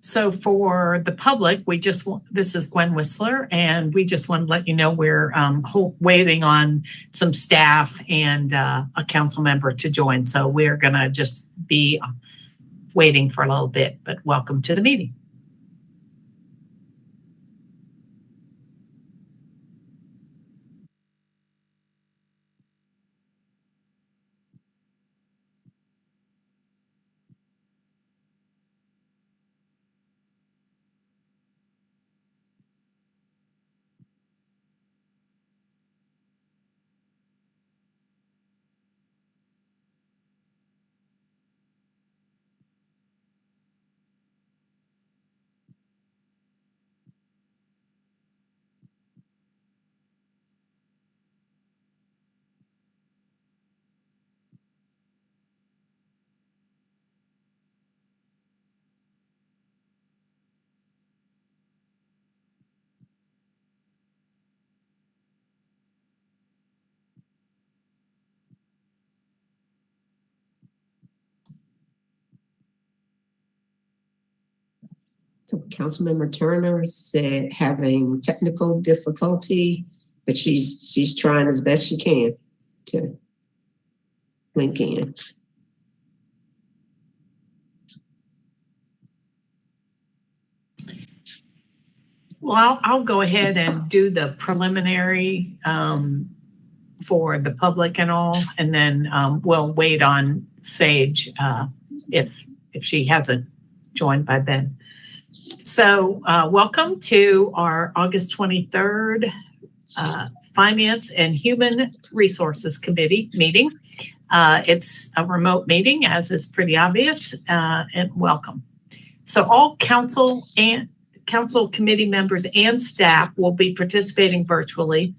So for the public, this is Gwen Whistler, and we just want to let you know we're waiting on some staff and a council member to join. So we're going to just be waiting for a little bit, but welcome to the meeting. So Councilmember Turner said having technical difficulty, but she's trying as best she can to link in. Well, I'll go ahead and do the preliminary for the public and all, and then we'll wait on Sage if she hasn't joined by then. So welcome to our August 23rd Finance and Human Resources Committee meeting. It's a remote meeting, as is pretty obvious, and welcome. So all council committee members and staff will be participating virtually.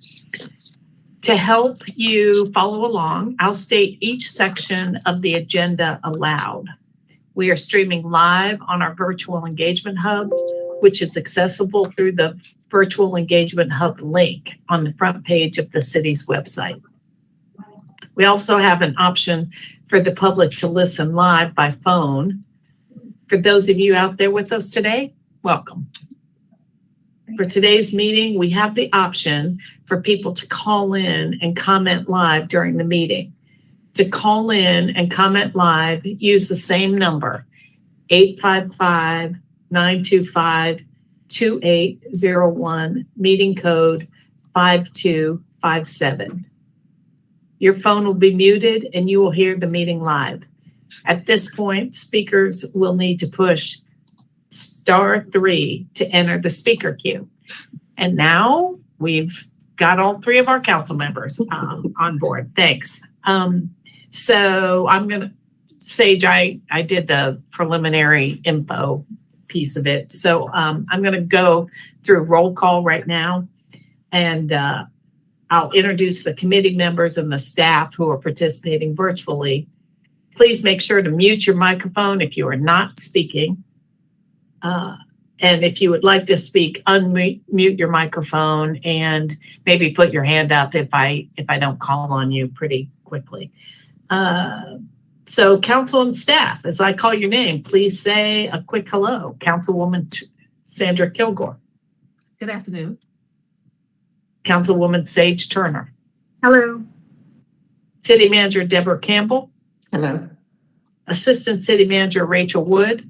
To help you follow along, I'll state each section of the agenda aloud. We are streaming live on our Virtual Engagement Hub, which is accessible through the Virtual Engagement Hub link on the front page of the city's website. We also have an option for the public to listen live by phone. For those of you out there with us today, welcome. For today's meeting, we have the option for people to call in and comment live during the meeting. To call in and comment live, use the same number, 855-925-2801, meeting code 5257. Your phone will be muted and you will hear the meeting live. At this point, speakers will need to push *3 to enter the speaker queue. And now we've got all three of our council members on board. Thanks. So I'm going to, Sage, I did the preliminary info piece of it. So I'm going to go through roll call right now, and I'll introduce the committee members and the staff who are participating virtually. Please make sure to mute your microphone if you are not speaking. And if you would like to speak, unmute your microphone and maybe put your hand up if I don't call on you pretty quickly. So council and staff, as I call your name, please say a quick hello. Councilwoman Sandra Kilgore. Good afternoon. Councilwoman Sage Turner. Hello. City Manager Deborah Campbell. Hello. Assistant City Manager Rachel Wood.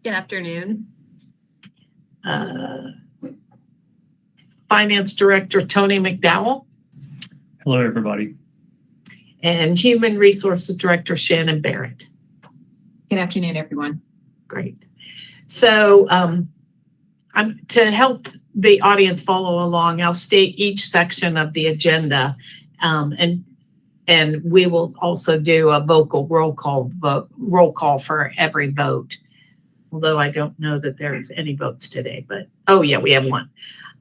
Good afternoon. Finance Director Tony McDowell. Hello, everybody. And Human Resources Director Shannon Barrett. Good afternoon, everyone. Great. So to help the audience follow along, I'll state each section of the agenda, and we will also do a vocal roll call for every vote. Although I don't know that there's any votes today, but oh yeah, we have one.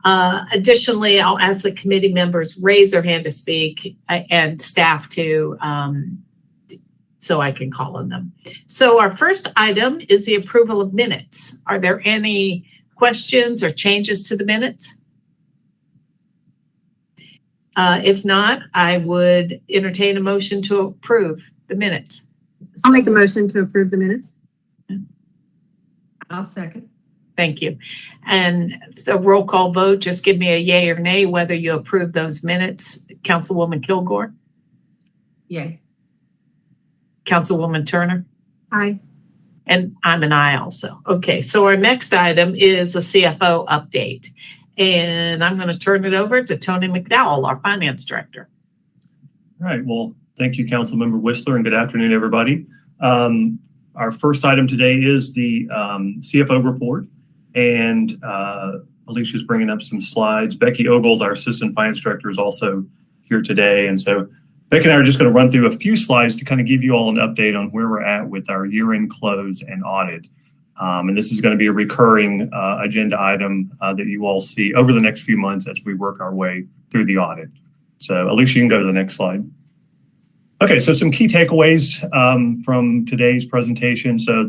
Additionally, I'll ask the committee members raise their hand to speak and staff to, so I can call on them. So our first item is the approval of minutes. Are there any questions or changes to the minutes? If not, I would entertain a motion to approve the minutes. I'll make a motion to approve the minutes. I'll second. Thank you. And so roll call vote, just give me a yay or nay whether you approve those minutes. Councilwoman Kilgore, Yay. Councilwoman Turner, Aye. and I'm an aye also. Okay, so our next item is a CFO update. And I'm going to turn it over to Tony McDowell, our finance director. All right. Well, thank you, Councilmember Whistler, and good afternoon, everybody. Our first item today is the CFO report, and Alicia's bringing up some slides. Becky Ogles, our assistant finance director, is also here today, and so Becky and I are just going to run through a few slides to kind of give you all an update on where we're at with our year-end close and audit. And this is going to be a recurring agenda item that you all see over the next few months as we work our way through the audit. So Alicia, you can go to the next slide. Okay, so some key takeaways from today's presentation. So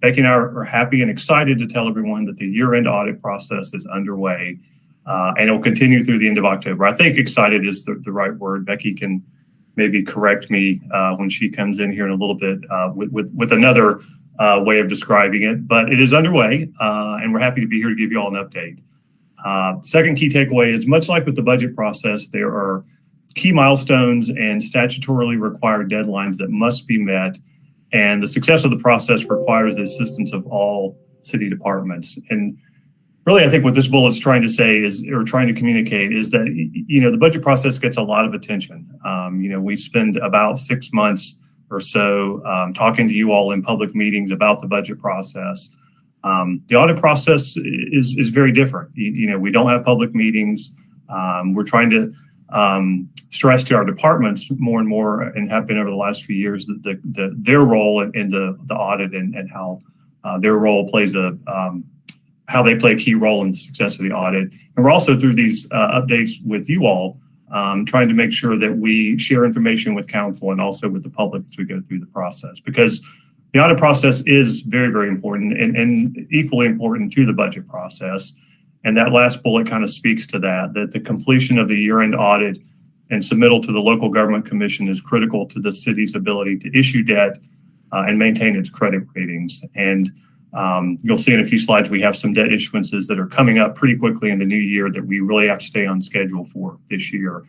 Becky and I are happy and excited to tell everyone that the year-end audit process is underway and it will continue through the end of October. I think excited is the right word. Becky can maybe correct me when she comes in here in a little bit with another way of describing it, but it is underway and we're happy to be here to give you all an update. Second key takeaway is much like with the budget process, there are key milestones and statutorily required deadlines that must be met, and the success of the process requires the assistance of all city departments. And really, I think what this bullet's trying to say is, or trying to communicate, is that the budget process gets a lot of attention. We spend about 6 months or so talking to you all in public meetings about the budget process. The audit process is very different. We don't have public meetings. We're trying to stress to our departments more and more, and have been over the last few years, that their role in the audit and how their role plays how they play a key role in the success of the audit. And we're also, through these updates with you all, trying to make sure that we share information with council and also with the public as we go through the process, because the audit process is very, very important and equally important to the budget process. And that last bullet kind of speaks to that the completion of the year-end audit and submittal to the local government commission is critical to the city's ability to issue debt and maintain its credit ratings. And you'll see in a few slides, we have some debt issuances that are coming up pretty quickly in the new year that we really have to stay on schedule for this year.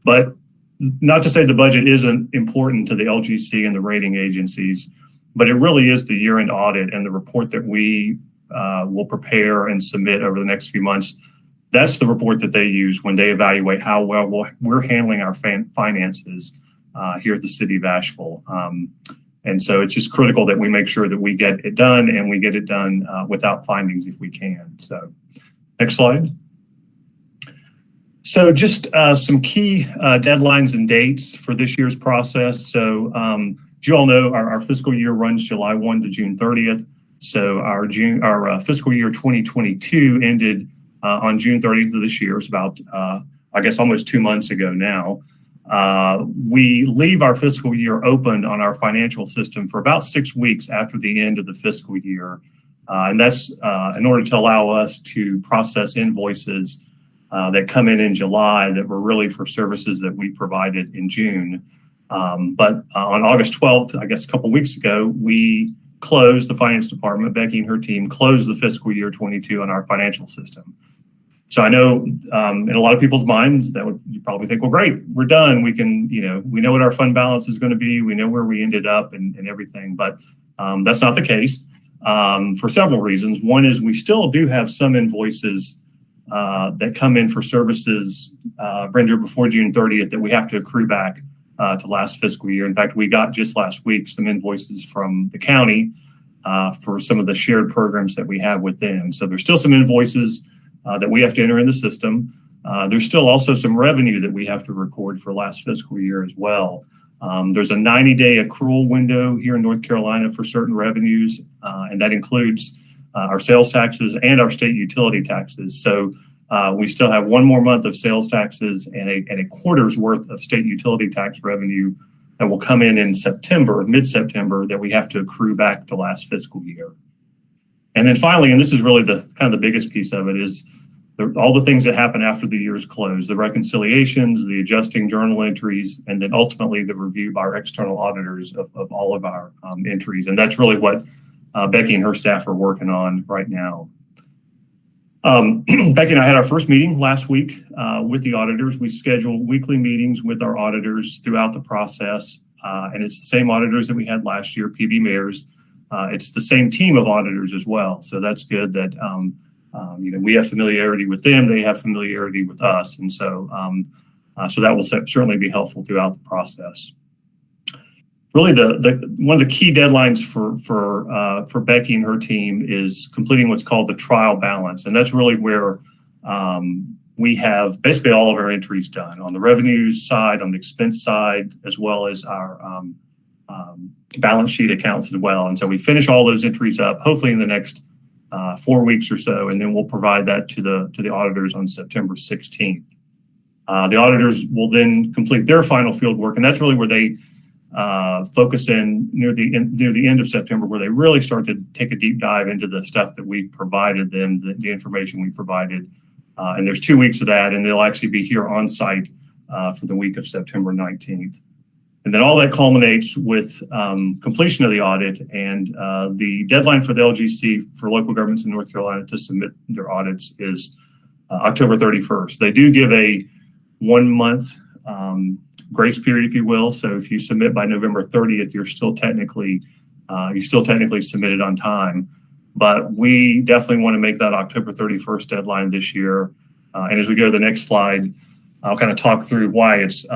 But not to say the budget isn't important to the LGC and the rating agencies, but it really is the year-end audit and the report that we will prepare and submit over the next few months. That's the report that they use when they evaluate how well we're handling our finances here at the city of Asheville. And so it's just critical that we make sure that we get it done, and we get it done without findings if we can. So next slide. So just some key deadlines and dates for this year's process. So as you all know, our fiscal year runs July 1 to June 30th. So our fiscal year 2022 ended on June 30th of this year. It's about, I guess, almost 2 months ago now. We leave our fiscal year open on our financial system for about 6 weeks after the end of the fiscal year. And that's in order to allow us to process invoices that come in July that were really for services that we provided in June. But on August 12th, I guess a couple weeks ago, we closed the finance department. Becky and her team closed the fiscal year 22 on our financial system. So I know in a lot of people's minds that you probably think, well, great, we're done. We can, we know what our fund balance is going to be. We know where we ended up and everything, but that's not the case for several reasons. One is we still do have some invoices that come in for services rendered before June 30th that we have to accrue back to last fiscal year. In fact, we got just last week some invoices from the county for some of the shared programs that we have with them. So there's still some invoices that we have to enter in the system. There's still also some revenue that we have to record for last fiscal year as well. There's a 90-day accrual window here in North Carolina for certain revenues, and that includes our sales taxes and our state utility taxes. So we still have 1 more month of sales taxes and a quarter's worth of state utility tax revenue that will come in September, mid-September, that we have to accrue back to last fiscal year. And then finally, and this is really the kind of the biggest piece of it, is all the things that happen after the year is closed, the reconciliations, the adjusting journal entries, and then ultimately the review by our external auditors of all of our entries. And that's really what Becky and her staff are working on right now. Becky and I had our first meeting last week with the auditors. We schedule weekly meetings with our auditors throughout the process, and it's the same auditors that we had last year, PB Mayers. It's the same team of auditors as well, so that's good that we have familiarity with them, they have familiarity with us, and so that will certainly be helpful throughout the process. Really, one of the key deadlines for Becky and her team is completing what's called the trial balance, and that's really where we have basically all of our entries done on the revenue side, on the expense side, as well as our balance sheet accounts as well. And so we finish all those entries up, hopefully in the next 4 weeks or so, and then we'll provide that to the auditors on September 16th. The auditors will then complete their final field work, and that's really where they focus in near the end of September, where they really start to take a deep dive into the stuff that we provided them, the information we provided. And there's 2 weeks of that, and they'll actually be here on site for the week of September 19th. And then all that culminates with completion of the audit, and the deadline for the LGC for local governments in North Carolina to submit their audits is October 31st. They do give a 1 month grace period, if you will. So if you submit by November 30th, you're still technically submitted on time. But we definitely want to make that October 31st deadline this year. And as we go to the next slide, I'll kind of talk through why it's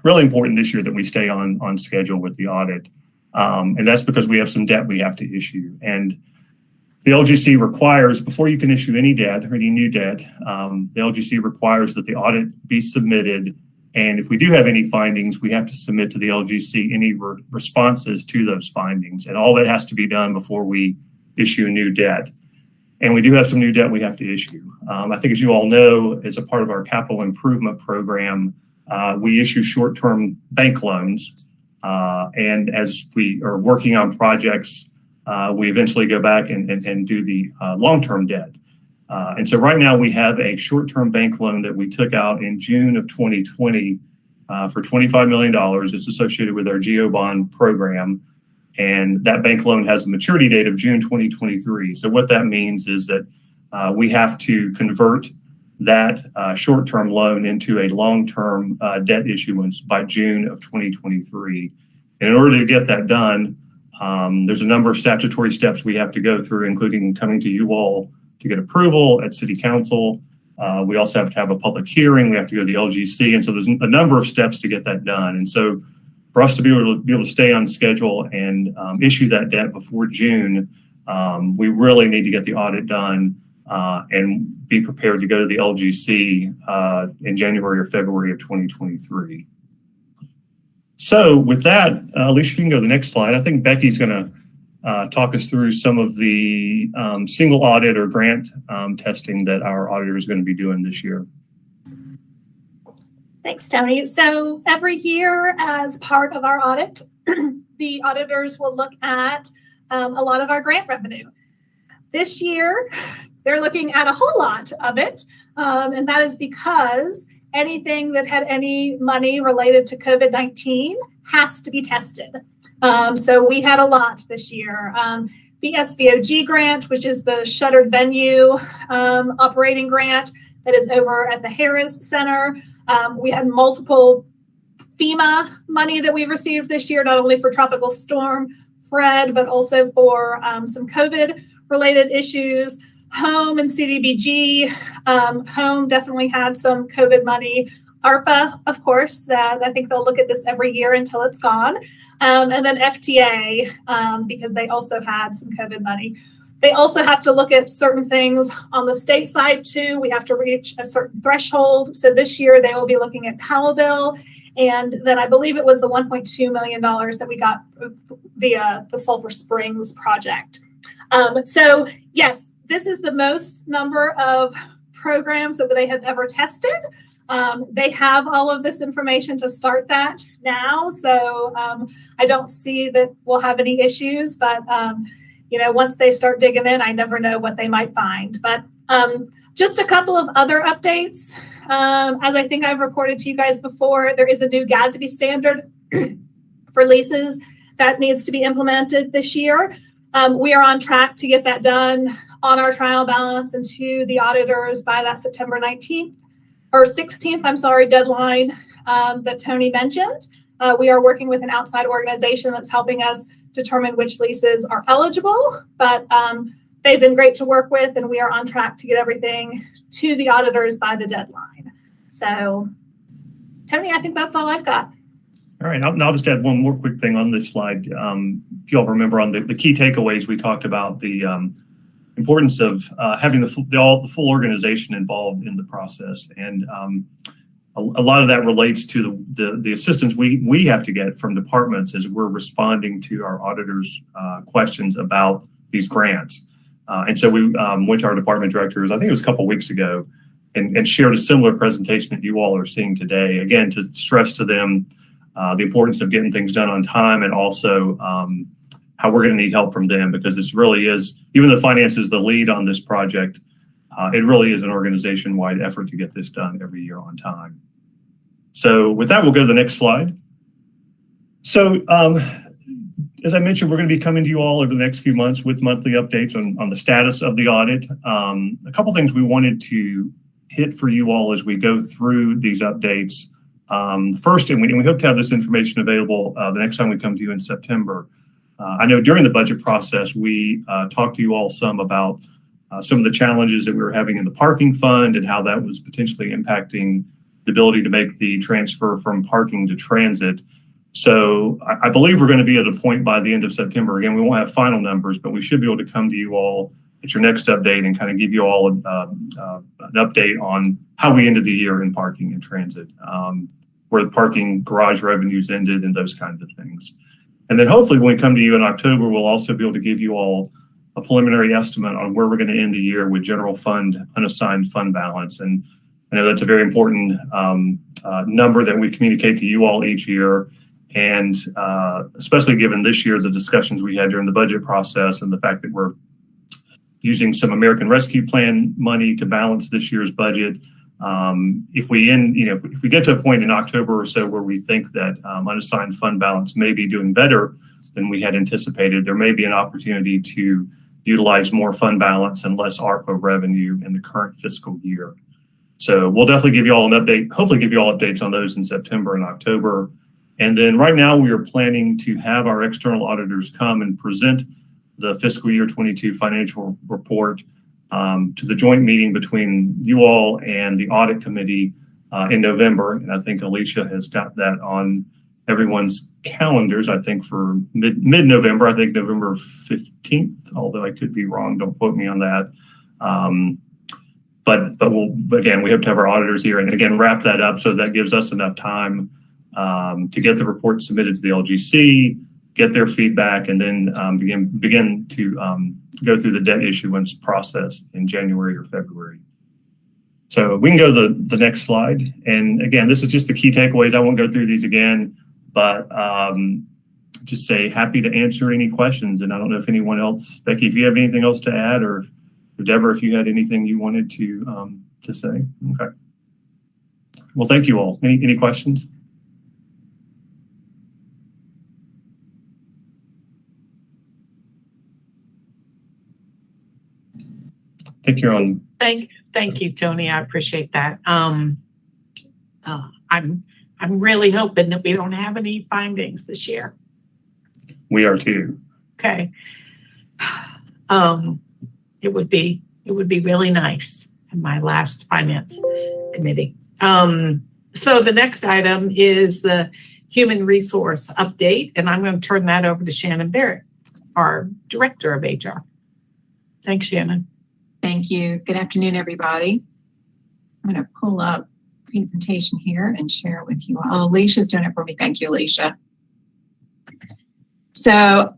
really important this year that we stay on schedule with the audit. And that's because we have some debt we have to issue. And the LGC requires, before you can issue any debt or any new debt, the LGC requires that the audit be submitted. And if we do have any findings, we have to submit to the LGC any responses to those findings. And all that has to be done before we issue new debt. And we do have some new debt we have to issue. I think, as you all know, as a part of our capital improvement program, we issue short-term bank loans. And as we are working on projects, we eventually go back and do the long-term debt. And so right now we have a short-term bank loan that we took out in June of 2020 for $25 million. It's associated with our GEO bond program. And that bank loan has a maturity date of June 2023. So what that means is that we have to convert that short-term loan into a long-term debt issuance by June of 2023. And in order to get that done, there's a number of statutory steps we have to go through, including coming to you all to get approval at City Council. We also have to have a public hearing. We have to go to the LGC. And so there's a number of steps to get that done. And so for us to be able to stay on schedule and issue that debt before June, we really need to get the audit done and be prepared to go to the LGC in January or February of 2023. So with that, Alicia, you can go to the next slide. I think Becky's going to talk us through some of the single audit or grant testing that our auditor is going to be doing this year. Thanks, Tony. So every year as part of our audit, the auditors will look at a lot of our grant revenue. This year, they're looking at a whole lot of it, and that is because anything that had any money related to COVID-19 has to be tested. So we had a lot this year. The SVOG grant, which is the shuttered venue operating grant that is over at the Harris Center. We had multiple FEMA money that we received this year, not only for Tropical Storm Fred, but also for some COVID-related issues. Home and CDBG. Home definitely had some COVID money. ARPA, of course, I think they'll look at this every year until it's gone. And then FTA, because they also had some COVID money. They also have to look at certain things on the state side too. We have to reach a certain threshold. So this year they will be looking at Powell bill. And then I believe it was the $1.2 million that we got via the Sulphur Springs project. So yes, this is the most number of programs that they have ever tested. They have all of this information to start that now. So I don't see that we'll have any issues, but once they start digging in, I never know what they might find. But just a couple of other updates. As I think I've reported to you guys before, there is a new GASB standard for leases that needs to be implemented this year. We are on track to get that done on our trial balance and to the auditors by that September 19th or 16th, deadline that Tony mentioned. We are working with an outside organization that's helping us determine which leases are eligible, but they've been great to work with, and we are on track to get everything to the auditors by the deadline. So, Tony, I think that's all I've got. All right, I'll just add one more quick thing on this slide. If you all remember on the key takeaways, we talked about the importance of having the full organization involved in the process. And a lot of that relates to the assistance we have to get from departments as we're responding to our auditors' questions about these grants. And so we went to our department directors, I think it was a couple of weeks ago, and shared a similar presentation that you all are seeing today, again, to stress to them the importance of getting things done on time, and also how we're going to need help from them, because this really is, even though finance is the lead on this project, it really is an organization-wide effort to get this done every year on time. So with that, we'll go to the next slide. So as I mentioned, we're going to be coming to you all over the next few months with monthly updates on the status of the audit. A couple things we wanted to hit for you all as we go through these updates. First, and we hope to have this information available the next time we come to you in September. I know during the budget process, we talked to you all some about some of the challenges that we were having in the parking fund and how that was potentially impacting the ability to make the transfer from parking to transit. So I believe we're going to be at a point by the end of September. Again, we won't have final numbers, but we should be able to come to you all at your next update and kind of give you all an update on how we ended the year in parking and transit, where the parking garage revenues ended and those kinds of things. And then hopefully when we come to you in October, we'll also be able to give you all a preliminary estimate on where we're going to end the year with general fund, unassigned fund balance. And I know that's a very important number that we communicate to you all each year. And especially given this year, the discussions we had during the budget process and the fact that we're using some American Rescue Plan money to balance this year's budget. If we get to a point in October or so where we think that unassigned fund balance may be doing better than we had anticipated, there may be an opportunity to utilize more fund balance and less ARPA revenue in the current fiscal year. So we'll definitely give you all an update, hopefully give you all updates on those in September and October. And then right now we are planning to have our external auditors come and present the fiscal year 22 financial report to the joint meeting between you all and the audit committee in November. And I think Alicia has got that on everyone's calendars, I think for mid-November, I think November 15th, although I could be wrong, don't quote me on that. But we hope to have our auditors here and again, wrap that up so that gives us enough time to get the report submitted to the LGC, get their feedback, and then begin to go through the debt issuance process in January or February. So we can go to the next slide. And again, this is just the key takeaways. I won't go through these again, but just say happy to answer any questions. And I don't know if anyone else, Becky, if you have anything else to add, or Deborah, if you had anything you wanted to say. Okay. Well, thank you all. Any questions? I think you're on. Thank you, Tony. I appreciate that. I'm really hoping that we don't have any findings this year. We are too. Okay. It would be really nice in my last finance committee. So the next item is the human resource update, and I'm going to turn that over to Shannon Barrett, our director of HR. Thanks, Shannon. Thank you. Good afternoon, everybody. I'm going to pull up presentation here and share it with you all. Oh, Alicia's doing it for me. Thank you, Alicia. So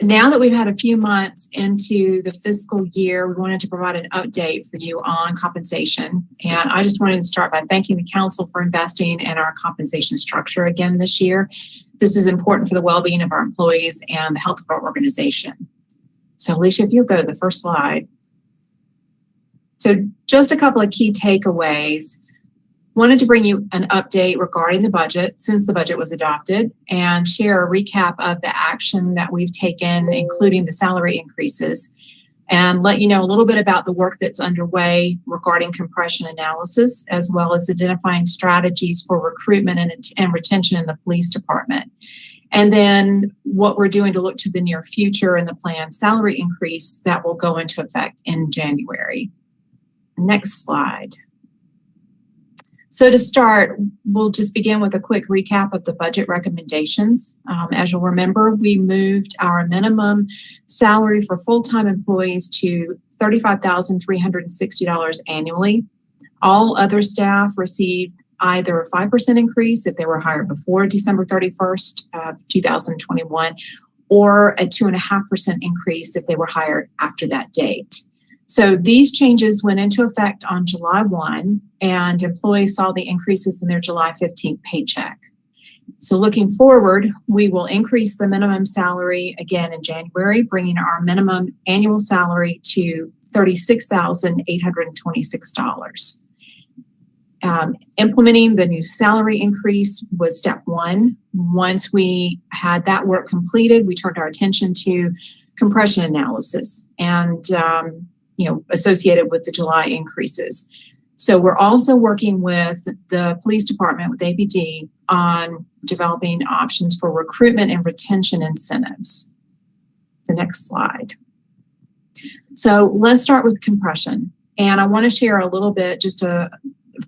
now that we've had a few months into the fiscal year, we wanted to provide an update for you on compensation. And I just wanted to start by thanking the council for investing in our compensation structure again this year. This is important for the well-being of our employees and the health of our organization. So Alicia, if you'll go to the first slide. So just a couple of key takeaways. Wanted to bring you an update regarding the budget since the budget was adopted and share a recap of the action that we've taken, including the salary increases, and let you know a little bit about the work that's underway regarding compression analysis, as well as identifying strategies for recruitment and retention in the police department. And then what we're doing to look to the near future and the planned salary increase that will go into effect in January. Next slide. So to start, we'll just begin with a quick recap of the budget recommendations. As you'll remember, we moved our minimum salary for full-time employees to $35,360 annually. All other staff received either a 5% increase if they were hired before December 31st of 2021, or a 2.5% increase if they were hired after that date. So these changes went into effect on July 1, and employees saw the increases in their July 15th paycheck. So looking forward, we will increase the minimum salary again in January, bringing our minimum annual salary to $36,826. Implementing the new salary increase was step one. Once we had that work completed, we turned our attention to compression analysis and associated with the July increases. So we're also working with the police department, with APD, on developing options for recruitment and retention incentives. The next slide. So let's start with compression. And I want to share a little bit, just a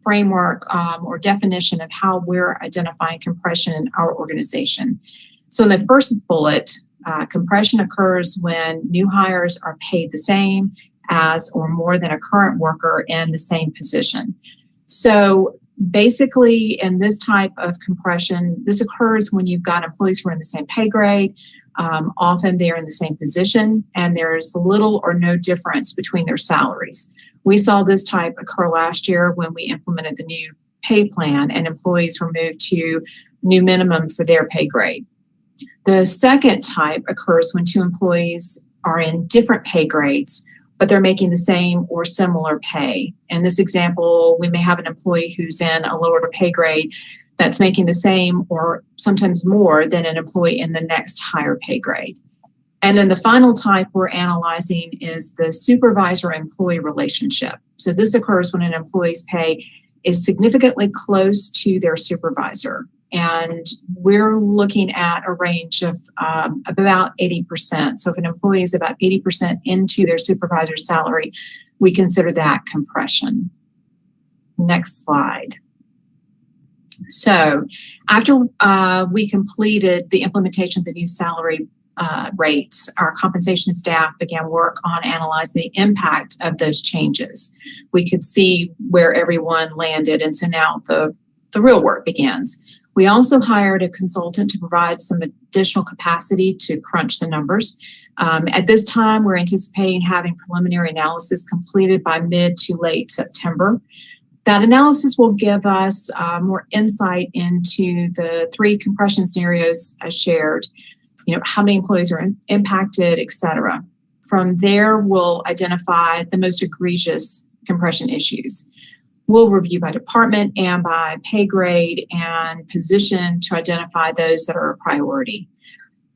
framework or definition of how we're identifying compression in our organization. So in the first bullet, compression occurs when new hires are paid the same as or more than a current worker in the same position. So basically, in this type of compression, this occurs when you've got employees who are in the same pay grade. Often they're in the same position, and there's little or no difference between their salaries. We saw this type occur last year when we implemented the new pay plan and employees were moved to new minimum for their pay grade. The second type occurs when two employees are in different pay grades, but they're making the same or similar pay. In this example, we may have an employee who's in a lower pay grade that's making the same or sometimes more than an employee in the next higher pay grade. And then the final type we're analyzing is the supervisor-employee relationship. So this occurs when an employee's pay is significantly close to their supervisor. And we're looking at a range of about 80%. So if an employee is about 80% into their supervisor's salary, we consider that compression. Next slide. So after we completed the implementation of the new salary rates, our compensation staff began work on analyzing the impact of those changes. We could see where everyone landed, and so now the real work begins. We also hired a consultant to provide some additional capacity to crunch the numbers. At this time, we're anticipating having preliminary analysis completed by mid to late September. That analysis will give us more insight into the three compression scenarios I shared, how many employees are impacted, et cetera. From there, we'll identify the most egregious compression issues. We'll review by department and by pay grade and position to identify those that are a priority.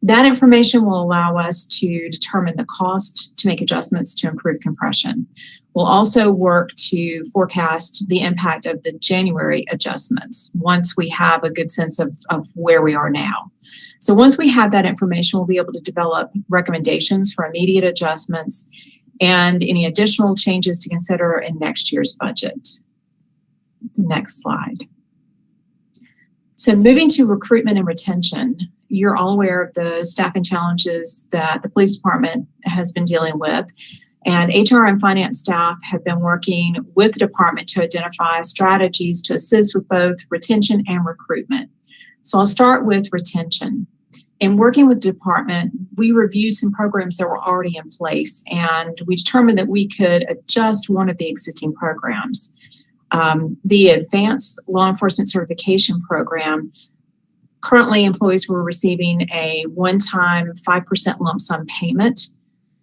That information will allow us to determine the cost to make adjustments to improve compression. We'll also work to forecast the impact of the January adjustments once we have a good sense of where we are now. So once we have that information, we'll be able to develop recommendations for immediate adjustments and any additional changes to consider in next year's budget. Next slide. So moving to recruitment and retention, you're all aware of the staffing challenges that the police department has been dealing with. And HR and finance staff have been working with the department to identify strategies to assist with both retention and recruitment. So I'll start with retention. In working with the department, we reviewed some programs that were already in place, and we determined that we could adjust one of the existing programs. The Advanced Law Enforcement Certification Program, currently employees were receiving a one-time 5% lump sum payment.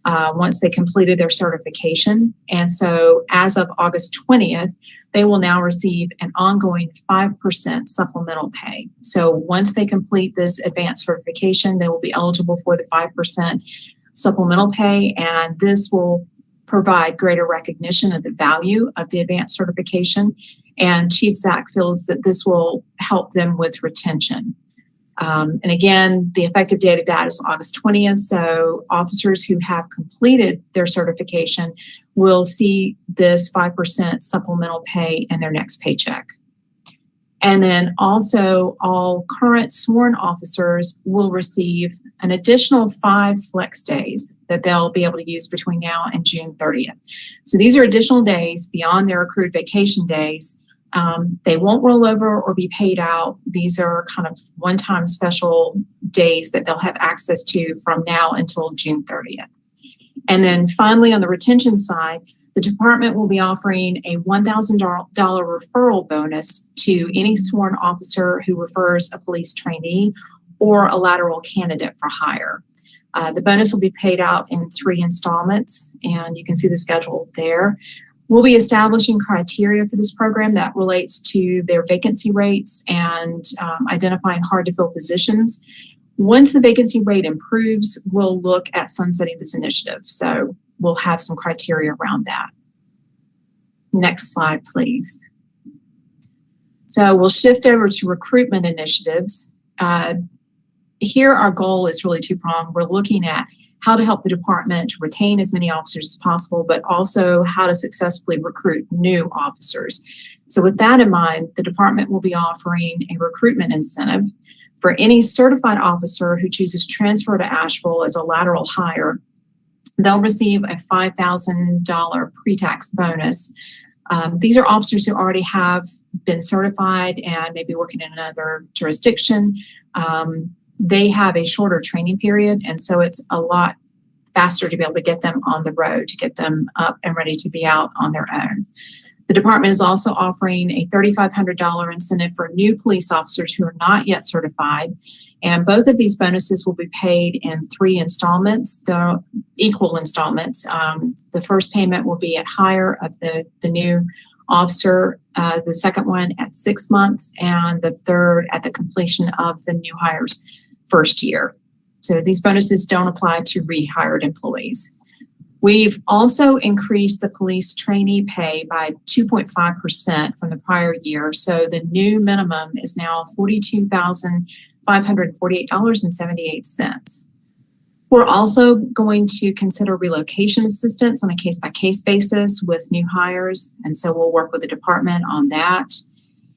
once they completed their certification. And so as of August 20th, they will now receive an ongoing 5% supplemental pay. So once they complete this advanced certification, they will be eligible for the 5% supplemental pay, and this will provide greater recognition of the value of the advanced certification. And Chief Zach feels that this will help them with retention. And again, the effective date of that is August 20th. So officers who have completed their certification will see this 5% supplemental pay in their next paycheck. And then also all current sworn officers will receive an additional 5 flex days that they'll be able to use between now and June 30th. So these are additional days beyond their accrued vacation days. They won't roll over or be paid out. These are kind of one-time special days that they'll have access to from now until June 30th. And then finally, on the retention side, the department will be offering a $1,000 referral bonus to any sworn officer who refers a police trainee or a lateral candidate for hire. The bonus will be paid out in 3 installments, and you can see the schedule there. We'll be establishing criteria for this program that relates to their vacancy rates and identifying hard to fill positions. Once the vacancy rate improves, we'll look at sunsetting this initiative. So we'll have some criteria around that. Next slide, please. So we'll shift over to recruitment initiatives. Here, our goal is really two-pronged. We're looking at how to help the department to retain as many officers as possible, but also how to successfully recruit new officers. So with that in mind, the department will be offering a recruitment incentive for any certified officer who chooses to transfer to Asheville as a lateral hire. They'll receive a $5,000 pre-tax bonus. These are officers who already have been certified and maybe working in another jurisdiction. They have a shorter training period, and so it's a lot faster to be able to get them on the road, to get them up and ready to be out on their own. The department is also offering a $3,500 incentive for new police officers who are not yet certified, and both of these bonuses will be paid in 3 installments, the equal installments. The first payment will be at hire of the new officer, the second one at 6 months, and the third at the completion of the new hire's first year. So these bonuses don't apply to rehired employees. We've also increased the police trainee pay by 2.5% from the prior year. So the new minimum is now $42,548.78. We're also going to consider relocation assistance on a case-by-case basis with new hires, and so we'll work with the department on that.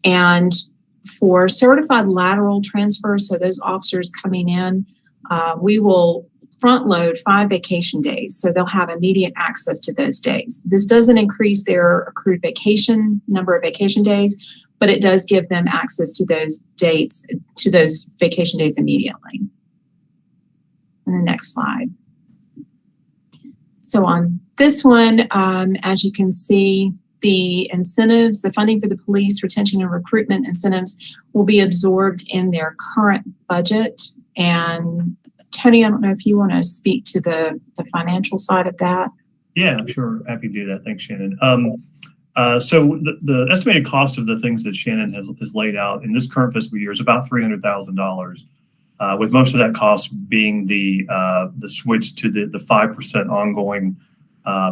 And for certified lateral transfers, so those officers coming in, we will front load 5 vacation days, so they'll have immediate access to those days. This doesn't increase their accrued vacation number of vacation days, but it does give them access to those dates, to those vacation days immediately. And the next slide. So on this one, as you can see, the incentives, the funding for the police retention and recruitment incentives will be absorbed in their current budget. And Tony, I don't know if you want to speak to the financial side of that. Yeah, sure. Happy to do that. Thanks, Shannon. So the estimated cost of the things that Shannon has laid out in this current fiscal year is about $300,000. With most of that cost being the switch to the 5% ongoing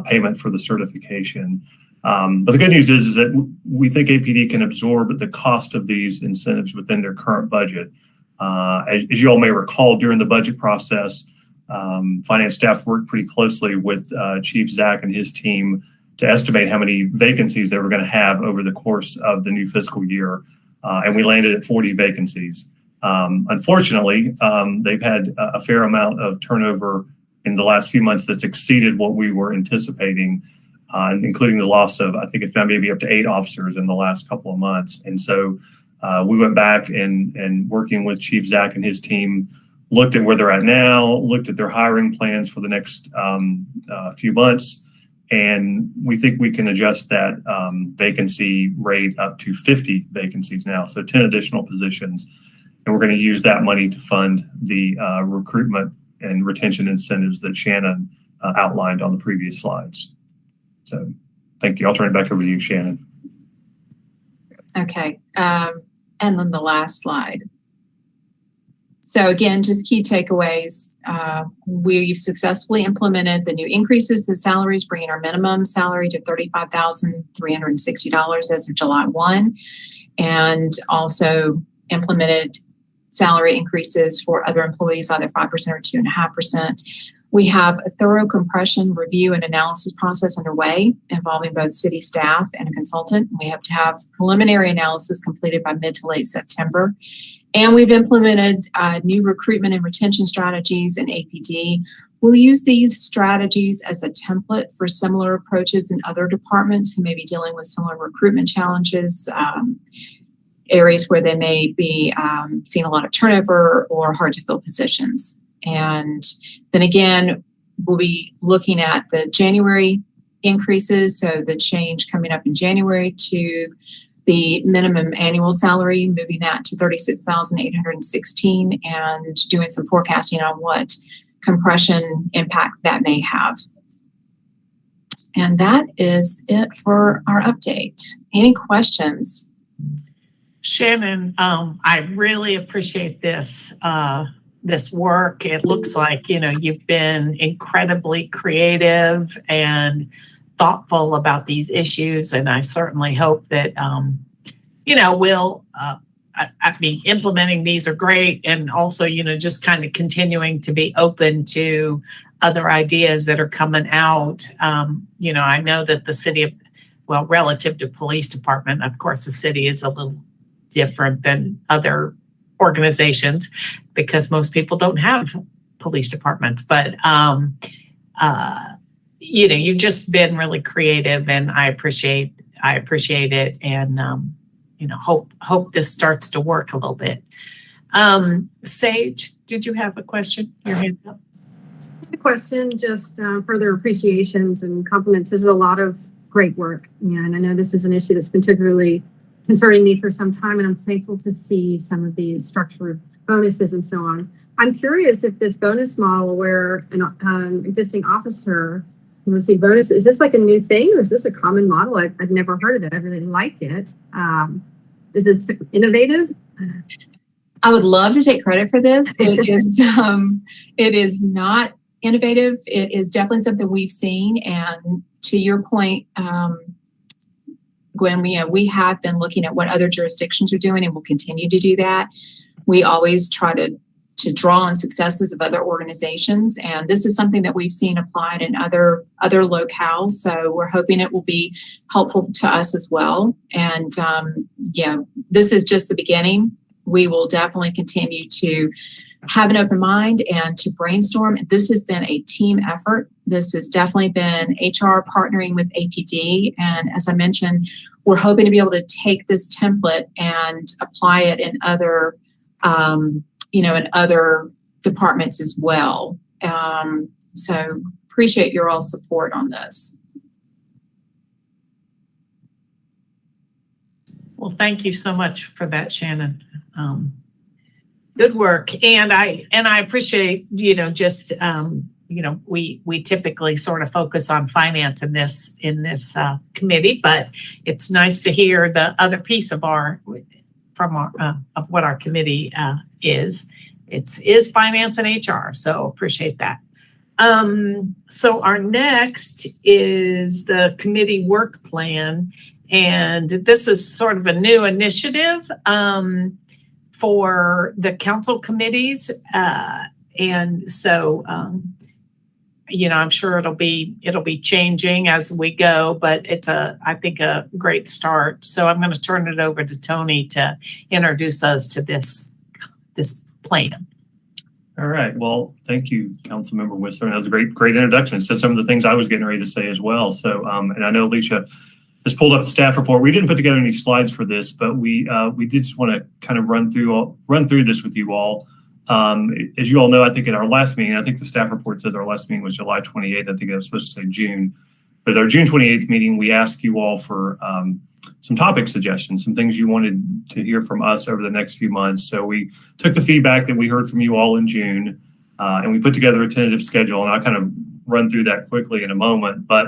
payment for the certification. But the good news is that we think APD can absorb the cost of these incentives within their current budget. As you all may recall, during the budget process, finance staff worked pretty closely with Chief Zach and his team to estimate how many vacancies they were going to have over the course of the new fiscal year. And we landed at 40 vacancies. Unfortunately, they've had a fair amount of turnover in the last few months that's exceeded what we were anticipating, including the loss of, I think it's now maybe up to 8 officers in the last couple of months. And so we went back and working with Chief Zach and his team, looked at where they're at now, looked at their hiring plans for the next few months. And we think we can adjust that vacancy rate up to 50 vacancies now, so 10 additional positions. And we're going to use that money to fund the recruitment and retention incentives that Shannon outlined on the previous slides. So thank you. I'll turn it back over to you, Shannon. Okay, and then the last slide. So again, just key takeaways. We've successfully implemented the new increases to the salaries, bringing our minimum salary to $35,360 as of July 1, and also implemented salary increases for other employees, either 5% or 2.5%. We have a thorough compression review and analysis process underway involving both city staff and a consultant. We have to have preliminary analysis completed by mid to late September. And we've implemented new recruitment and retention strategies in APD. We'll use these strategies as a template for similar approaches in other departments who may be dealing with similar recruitment challenges, areas where they may be seeing a lot of turnover or hard to fill positions. And then again, we'll be looking at the January increases, so the change coming up in January to the minimum annual salary, moving that to $36,816, and doing some forecasting on what compression impact that may have. And that is it for our update. Any questions? Shannon, I really appreciate this work. It looks like, you've been incredibly creative and thoughtful about these issues. And I certainly hope that, implementing these are great. And also, just kind of continuing to be open to other ideas that are coming out. I know that the city relative to police department, of course, the city is a little different than other organizations because most people don't have police departments, but you've just been really creative, and I appreciate it, and hope this starts to work a little bit. Sage, did you have a question? Your hand up. The question, just further appreciations and compliments. This is a lot of great work, and I know this is an issue that's particularly concerning me for some time, and I'm thankful to see some of these structured bonuses and so on. I'm curious if this bonus model where an existing officer will receive bonus, is this like a new thing, or is this a common model? I've never heard of it. I really like it. Is this innovative? I would love to take credit for this. It is not innovative. It is definitely something we've seen. And to your point, Gwen, we have been looking at what other jurisdictions are doing, and we'll continue to do that. We always try to draw on successes of other organizations, and this is something that we've seen applied in other locales. So we're hoping it will be helpful to us as well. And this is just the beginning. We will definitely continue to have an open mind and to brainstorm. This has been a team effort. This has definitely been HR partnering with APD. And as I mentioned, we're hoping to be able to take this template and apply it in other, in other departments as well. So appreciate your all support on this. Well, thank you so much for that, Shannon. Good work. And I appreciate, we typically sort of focus on finance in this committee, but it's nice to hear the other piece of of what our committee is. It's finance and HR. So appreciate that. So our next is the committee work plan. And this is sort of a new initiative for the council committees. And so, I'm sure it'll be changing as we go, but it's I think a great start. So I'm going to turn it over to Tony to introduce us to this plan. All right. Well, thank you, Councilmember Whistler. That was a great introduction. It said some of the things I was getting ready to say as well. So, and I know Alicia has pulled up the staff report. We didn't put together any slides for this, but we did just want to kind of run through this with you all. As you all know, I think at our last meeting, I think the staff report said our last meeting was July 28th. I think I was supposed to say June. But at our June 28th meeting, we asked you all for some topic suggestions, some things you wanted to hear from us over the next few months. So we took the feedback that we heard from you all in June, and we put together a tentative schedule. And I kind of run through that quickly in a moment. But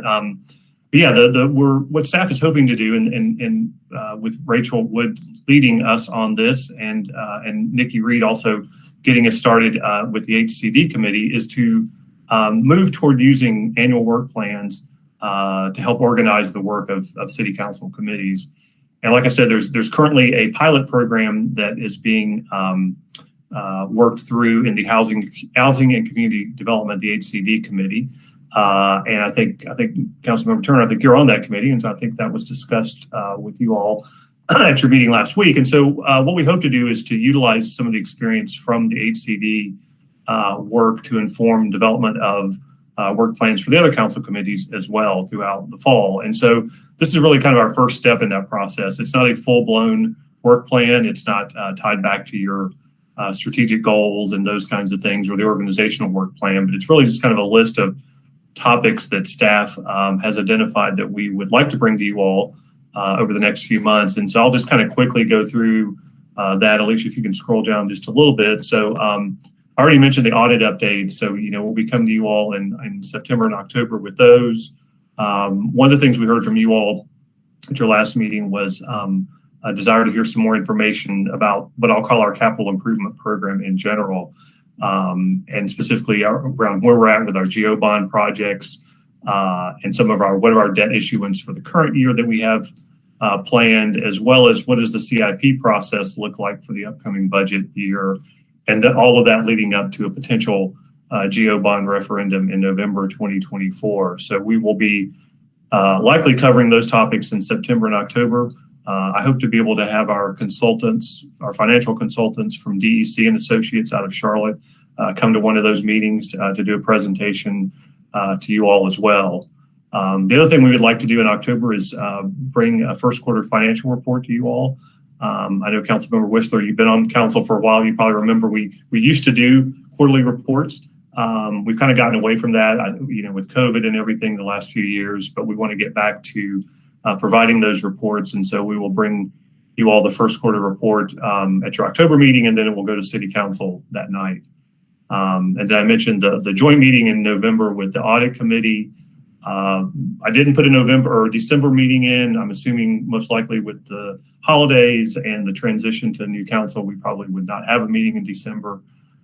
yeah, what staff is hoping to do, and with Rachel Wood leading us on this, and Nikki Reed also getting us started with the HCD committee, is to move toward using annual work plans to help organize the work of city council committees. And like I said, there's currently a pilot program that is being worked through in the Housing and Community Development, the HCD committee. And I think Councilmember Turner, I think you're on that committee, and so I think that was discussed with you all at your meeting last week. And so what we hope to do is to utilize some of the experience from the HCD work to inform development of work plans for the other council committees as well throughout the fall. And so this is really kind of our first step in that process. It's not a full-blown work plan. It's not tied back to your strategic goals and those kinds of things, or the organizational work plan, but it's really just kind of a list of topics that staff has identified that we would like to bring to you all over the next few months. And so I'll just kind of quickly go through that. Alicia, if you can scroll down just a little bit. So I already mentioned the audit updates. So, we'll be coming to you all in September and October with those. One of the things we heard from you all at your last meeting was a desire to hear some more information about what I'll call our capital improvement program in general, and specifically around where we're at with our GO bond projects, and what are our debt issuance for the current year that we have planned, as well as what does the CIP process look like for the upcoming budget year, and all of that leading up to a potential GO bond referendum in November 2024. So we will be likely covering those topics in September and October. I hope to be able to have our consultants, our financial consultants from DEC and Associates out of Charlotte, come to one of those meetings to do a presentation to you all as well. The other thing we would like to do in October is bring a first quarter financial report to you all. I know Councilmember Whistler, you've been on council for a while. You probably remember we used to do quarterly reports. We've kind of gotten away from that, with COVID and everything the last few years, but we want to get back to providing those reports. And so we will bring you all the first quarter report at your October meeting, and then it will go to City Council that night. And then I mentioned the joint meeting in November with the Audit Committee. I didn't put a November or December meeting in. I'm assuming most likely with the holidays and the transition to new council, we probably would not have a meeting in December.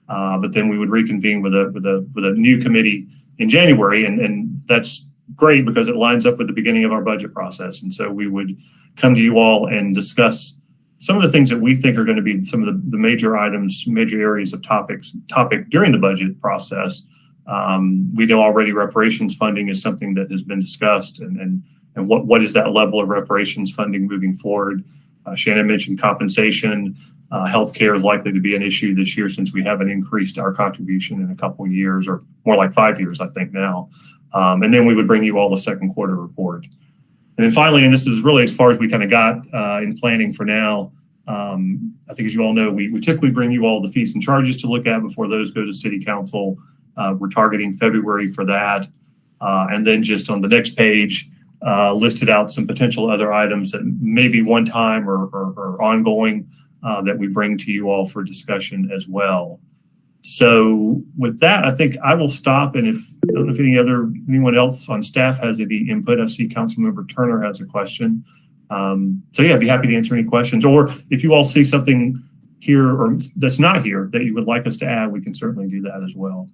But then we would reconvene with a new committee in January, and that's great because it lines up with the beginning of our budget process. And so we would come to you all and discuss some of the things that we think are going to be some of the major items, major areas of topic during the budget process. We know already reparations funding is something that has been discussed, and what is that level of reparations funding moving forward. Shannon mentioned compensation. Healthcare is likely to be an issue this year since we haven't increased our contribution in a couple of years, or more like 5 years, I think now. And then we would bring you all the second quarter report. And then finally, and this is really as far as we kind of got in planning for now, I think as you all know, we typically bring you all the fees and charges to look at before those go to City Council. We're targeting February for that. And then just on the next page, listed out some potential other items that may be one time or ongoing that we bring to you all for discussion as well. So with that, I think I will stop. And I don't know if anyone else on staff has any input. I see Councilmember Turner has a question. So yeah, I'd be happy to answer any questions. Or if you all see something here or that's not here that you would like us to add, we can certainly do that as well.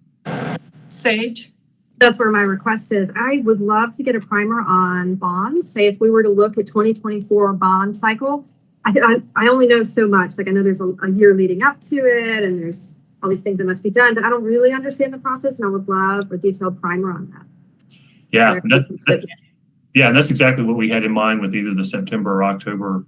Sage? That's where my request is. I would love to get a primer on bonds. Say if we were to look at 2024 bond cycle, I only know so much. Like I know there's a year leading up to it and there's all these things that must be done, but I don't really understand the process, and I would love a detailed primer on that. Yeah, and that's exactly what we had in mind with either the September or October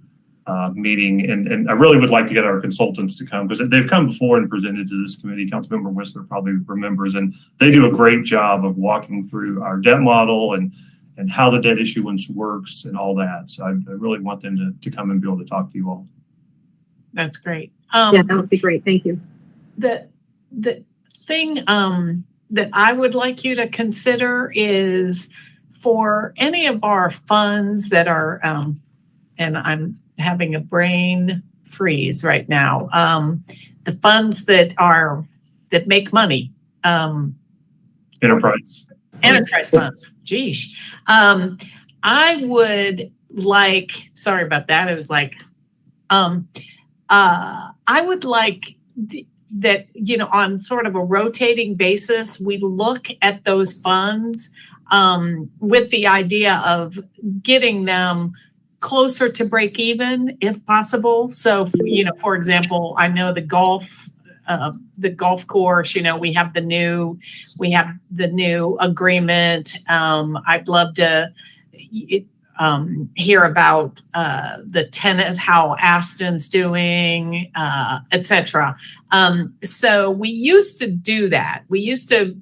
meeting. And I really would like to get our consultants to come because they've come before and presented to this committee. Councilmember Whistler probably remembers, and they do a great job of walking through our debt model and how the debt issuance works and all that. So I really want them to come and be able to talk to you all. That's great. Yeah, that would be great. Thank you. The thing that I would like you to consider is for any of our funds that are, and I'm having a brain freeze right now, the funds that make money. Enterprise. Enterprise fund. Geesh. I would like, sorry about that. It was like, I would like that, on sort of a rotating basis, we look at those funds with the idea of getting them closer to break even if possible. So, for example, I know the golf course, we have the new agreement. I'd love to hear about the tennis, how Aston's doing, etc. So we used to do that. We used to,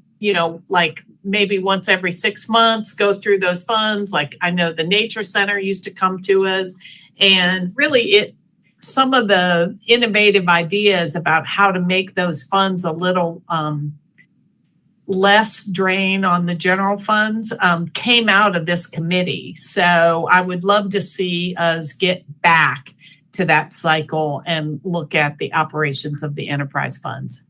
like maybe once every 6 months, go through those funds. Like I know the Nature Center used to come to us, and really some of the innovative ideas about how to make those funds a little less drain on the general funds came out of this committee. So I would love to see us get back to that cycle and look at the operations of the enterprise funds.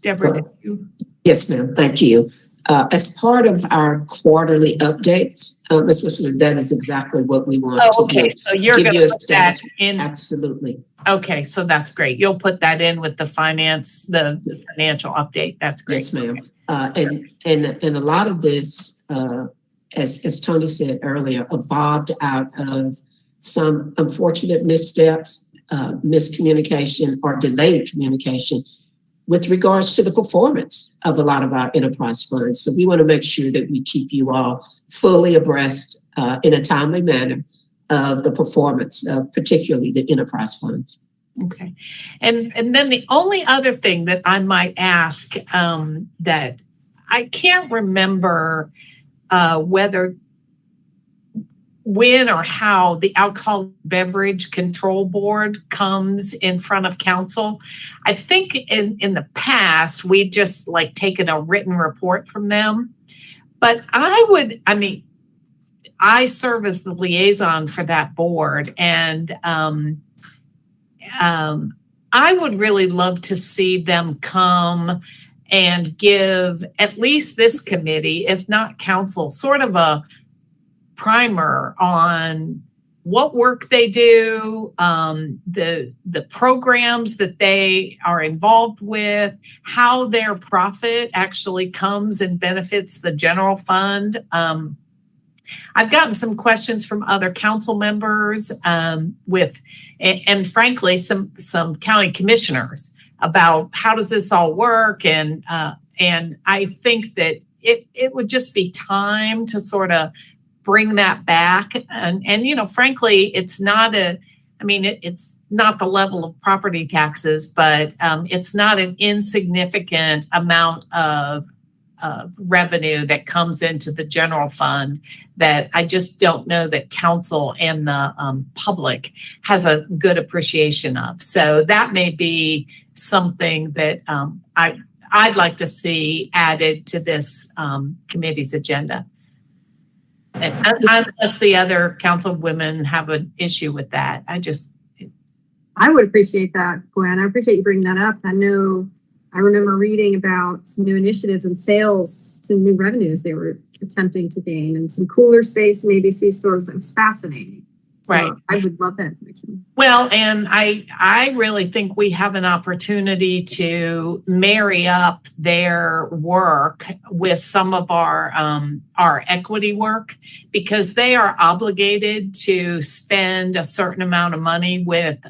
Deborah, did you? Yes, ma'am. Thank you. As part of our quarterly updates, Ms. Whistler, that is exactly what we want to Okay. do. So you're going to put that in. Absolutely. Okay. So that's great. You'll put that in with the financial update. That's great. Yes, ma'am. And a lot of this, as Tony said earlier, evolved out of some unfortunate missteps, miscommunication, or delayed communication with regards to the performance of a lot of our enterprise funds. So we want to make sure that we keep you all fully abreast in a timely manner of the performance of particularly the enterprise funds. Okay. And then the only other thing that I might ask that I can't remember when or how the Alcohol Beverage Control Board comes in front of council. I think in the past, we've just like taken a written report from them. But I serve as the liaison for that board, and I would really love to see them come and give at least this committee, if not council, sort of a primer on what work they do, the programs that they are involved with, how their profit actually comes and benefits the general fund. I've gotten some questions from other council members and frankly, some county commissioners about how does this all work, and I think that it would just be time to sort of bring that back. And frankly, it's not it's not the level of property taxes, but it's not an insignificant amount of revenue that comes into the general fund that I just don't know that council and the public has a good appreciation of. So that may be something that I'd like to see added to this committee's agenda. Unless the other councilwomen have an issue with that. I would appreciate that, Gwen. I appreciate you bringing that up. I remember reading about some new initiatives and sales, some new revenues they were attempting to gain, and some cooler space, maybe C-stores. That was fascinating. So Right. I would love that information. Well, and I really think we have an opportunity to marry up their work with some of our equity work, because they are obligated to spend a certain amount of money with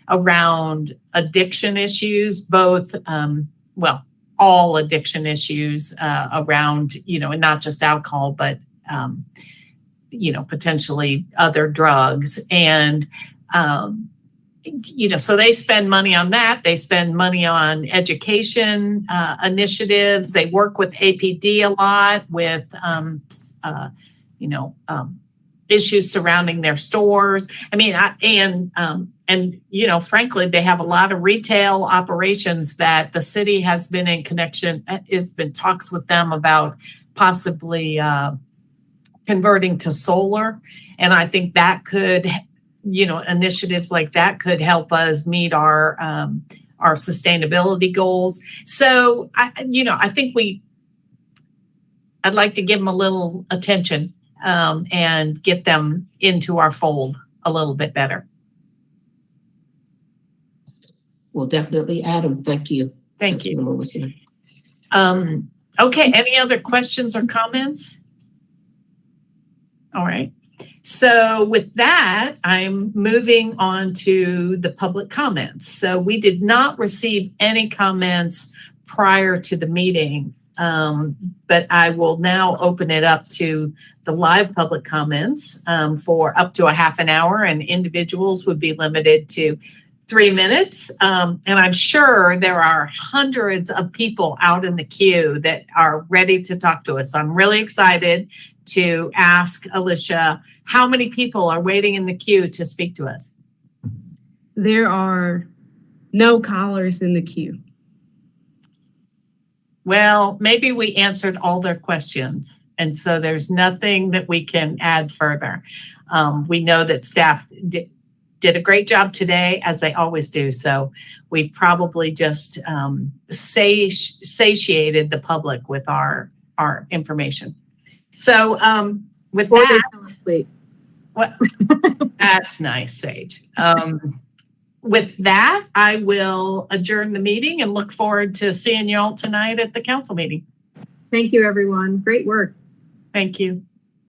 around addiction issues, both all addiction issues around, and not just alcohol, but potentially other drugs. And, so they spend money on that. They spend money on education initiatives. They work with APD a lot with, issues surrounding their stores. Frankly, they have a lot of retail operations that the city has been in connection, has been talks with them about possibly converting to solar. And I think that could, initiatives like that could help us meet our our sustainability goals. So I think I'd like to give them a little attention and get them into our fold a little bit better. We'll definitely add them. Thank you. Thank you. Councilmember Whistler. Okay, any other questions or comments? All right. So with that, I'm moving on to the public comments. So we did not receive any comments prior to the meeting, but I will now open it up to the live public comments for up to a half an hour, and individuals would be limited to 3 minutes. And I'm sure there are hundreds of people out in the queue that are ready to talk to us. So I'm really excited to ask Alicia, how many people are waiting in the queue to speak to us? There are no callers in the queue. Well, maybe we answered all their questions, and so there's nothing that we can add further. We know that staff did a great job today, as they always do. So we've probably just satiated the public with our information. So with Or they that, fell asleep. what? That's nice, Sage. With that, I will adjourn the meeting and look forward to seeing you all tonight at the council meeting. Thank you, everyone. Great work. Thank you.